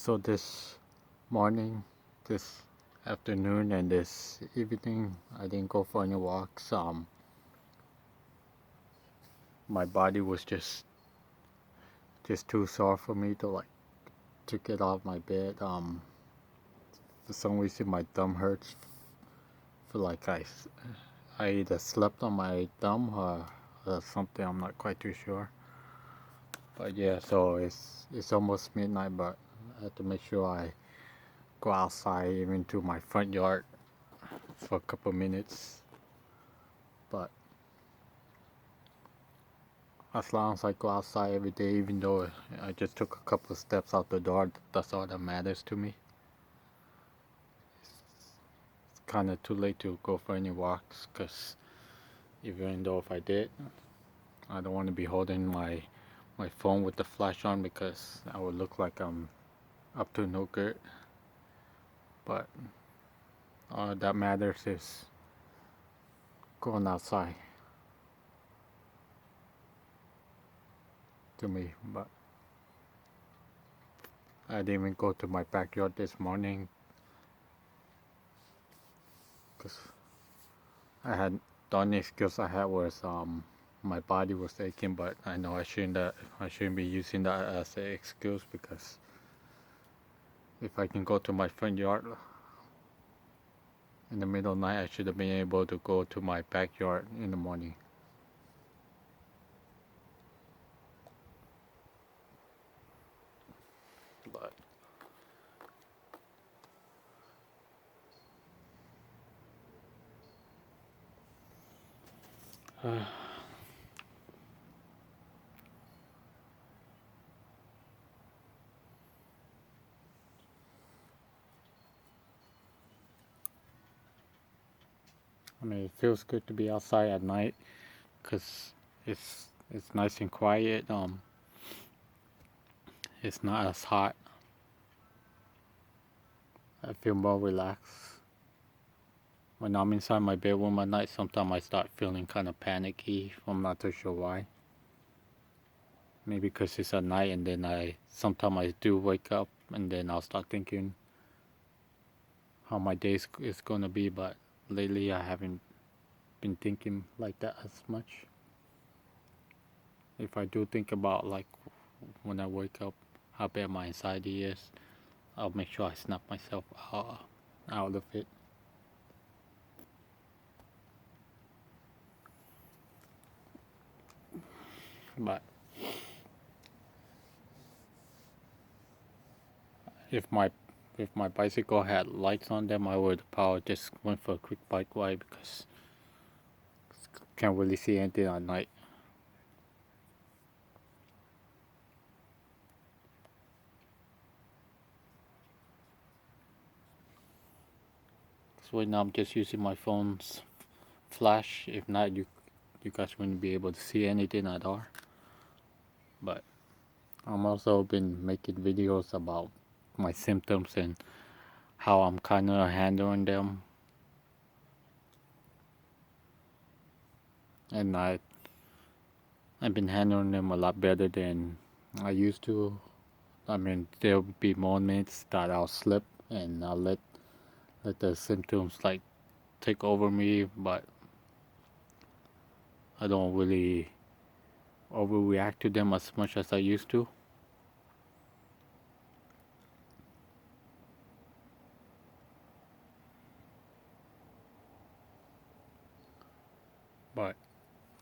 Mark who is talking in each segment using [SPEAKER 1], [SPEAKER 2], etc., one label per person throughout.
[SPEAKER 1] So this morning, this afternoon, and this evening, I didn't go for any walks. My body was just too sore for me to get out of my bed. For some reason, my thumb hurts. Feel like I either slept on my thumb or something. I'm not quite too sure. But yeah, so it's almost midnight, but I have to make sure I go outside even to my front yard for a couple minutes. But as long as I go outside every day, even though I just took a couple of steps out the door, that's all that matters to me. It's kind of too late to go for any walks, because even though if I did, I don't want to be holding my phone with the flash on, because I would look like I'm up to no good. But all that matters is going outside to me. But I didn't even go to my backyard this morning because I had the only excuse I had was my body was aching, but I know I shouldn't be using that as an excuse, because if I can go to my front yard in the middle of the night, I should have been able to go to my backyard in the morning. But I mean, it feels good to be outside at night because it's nice and quiet. It's not as hot. I feel more relaxed. When I'm inside my bedroom at night, sometimes I start feeling kind of panicky. I'm not too sure why. Maybe because it's at night, and then sometimes I do wake up, and then I'll start thinking how my day is gonna be. But lately, I haven't been thinking like that as much. If I do think about, like, when I wake up, how bad my anxiety is, I'll make sure I snap myself out of it. But if my if my bicycle had lights on them, I would probably just went for a quick bike ride, because can't really see anything at night. So right now I'm just using my phone's flash. If not, you guys wouldn't be able to see anything at all. But I'm also been making videos about my symptoms and how I'm kind of handling them. And I've been handling them a lot better than I used to. I mean, there'll be moments that I'll slip and I'll let the symptoms like take over me, but I don't really overreact to them as much as I used to. But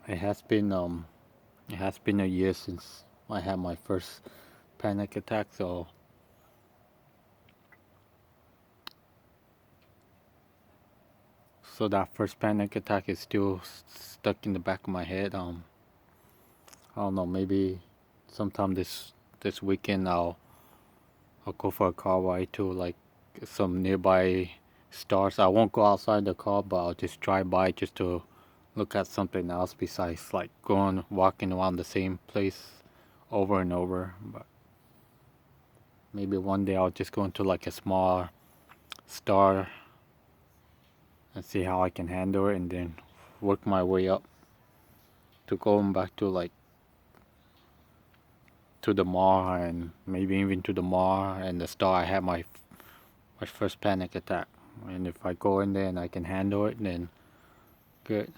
[SPEAKER 1] it has been a year since I had my first panic attack, so that first panic attack is still stuck in the back of my head. I don't know, maybe sometime this weekend I'll go for a car ride to like some nearby stores. I won't go outside the car, but I'll just drive by just to look at something else besides like going walking around the same place over and over. But maybe one day I'll just go into like a small store and see how I can handle it, and then work my way up to going back to like to the mall, and maybe even to the mall and the store, I had my first panic attack. And if I go in there and I can handle it, then good.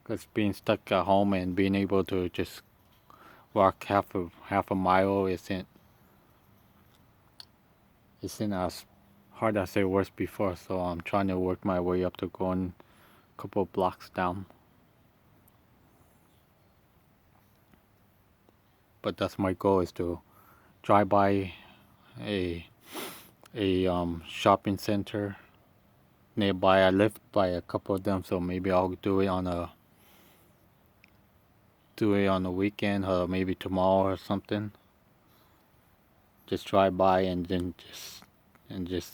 [SPEAKER 1] Because being stuck at home and being able to just walk half a mile isn't as hard as it was before. So I'm trying to work my way up to going a couple of blocks down. But that's my goal, is to drive by a shopping center nearby. I live by a couple of them, so maybe I'll do it on a weekend, or maybe tomorrow or something. Just drive by and then and just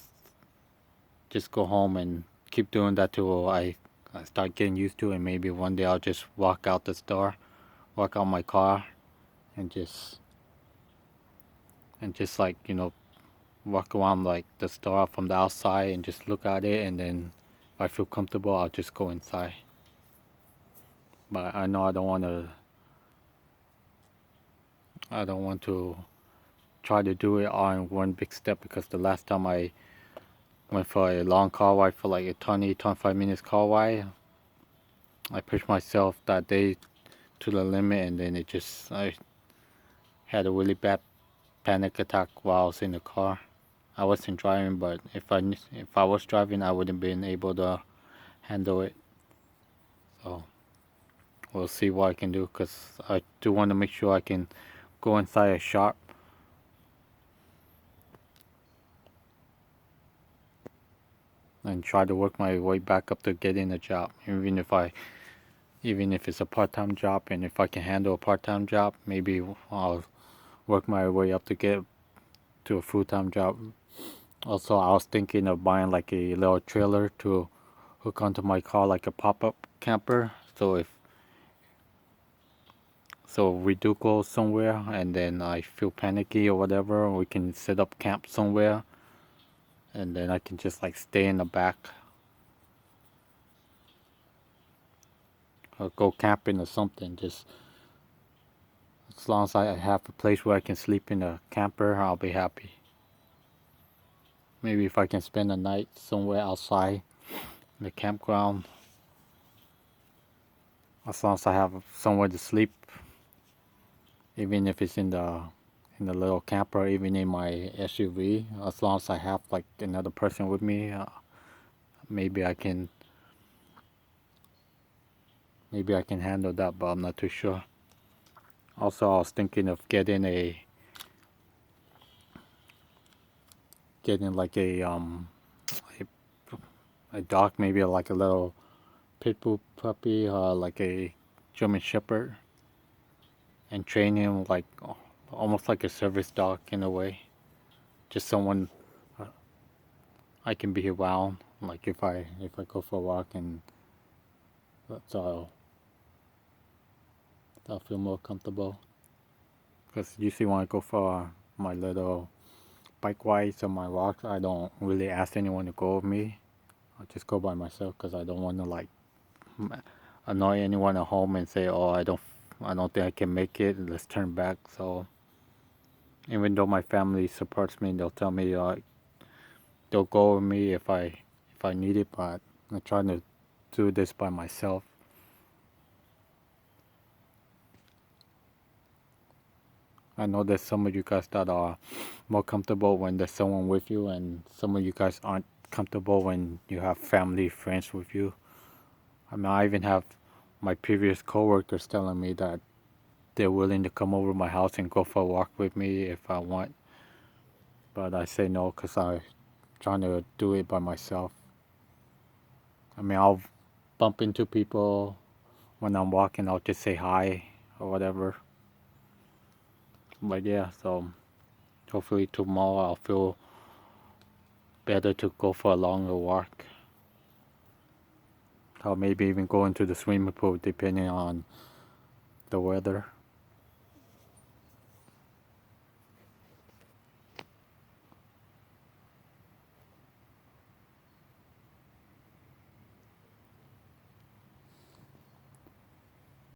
[SPEAKER 1] go home and keep doing that till I start getting used to it. And maybe one day I'll just walk out the store, walk out my car, and just like, walk around like the store from the outside and just look at it, and then if I feel comfortable, I'll just go inside. But I know I don't want to try to do it all in one big step, because the last time I went for a long car ride, for like a 25 minutes car ride, I pushed myself that day to the limit, and then I had a really bad panic attack while I was in the car. I wasn't driving, but if I was driving, I wouldn't been able to handle it. So we'll see what I can do, because I do want to make sure I can go inside a shop and try to work my way back up to getting a job, even if it's a part-time job, and if I can handle a part-time job, maybe I'll work my way up to get to a full-time job. Also, I was thinking of buying like a little trailer to hook onto my car, like a pop-up camper. So we do go somewhere and then I feel panicky or whatever, we can set up camp somewhere, and then I can just like stay in the back or go camping or something. Just as long as I have a place where I can sleep in a camper, I'll be happy. Maybe if I can spend a night somewhere outside the campground, as long as I have somewhere to sleep, even if it's in the little camper, even in my SUV, as long as I have like another person with me, maybe I can handle that, but I'm not too sure. Also, I was thinking of getting like a dog, maybe like a little pit bull puppy, like a German Shepherd, and train him like almost like a service dog in a way. Just someone I can be around, like if I go for a walk, and that's all. I'll feel more comfortable. Because usually when I go for my little bike rides or my walks, I don't really ask anyone to go with me. I just go by myself, because I don't want to like annoy anyone at home and say, "Oh, I don't think I can make it. Let's turn back." So even though my family supports me, they'll tell me they'll go with me if I need it. But I'm trying to do this by myself. I know there's some of you guys that are more comfortable when there's someone with you, and some of you guys aren't comfortable when you have family, friends with you. I mean, I even have my previous coworkers telling me that they're willing to come over my house and go for a walk with me if I want. But I say no, because I'm trying to do it by myself. I mean, I'll bump into people when I'm walking, I'll just say hi or whatever. But yeah, so hopefully tomorrow I'll feel better to go for a longer walk. Or maybe even go into the swimming pool, depending on the weather.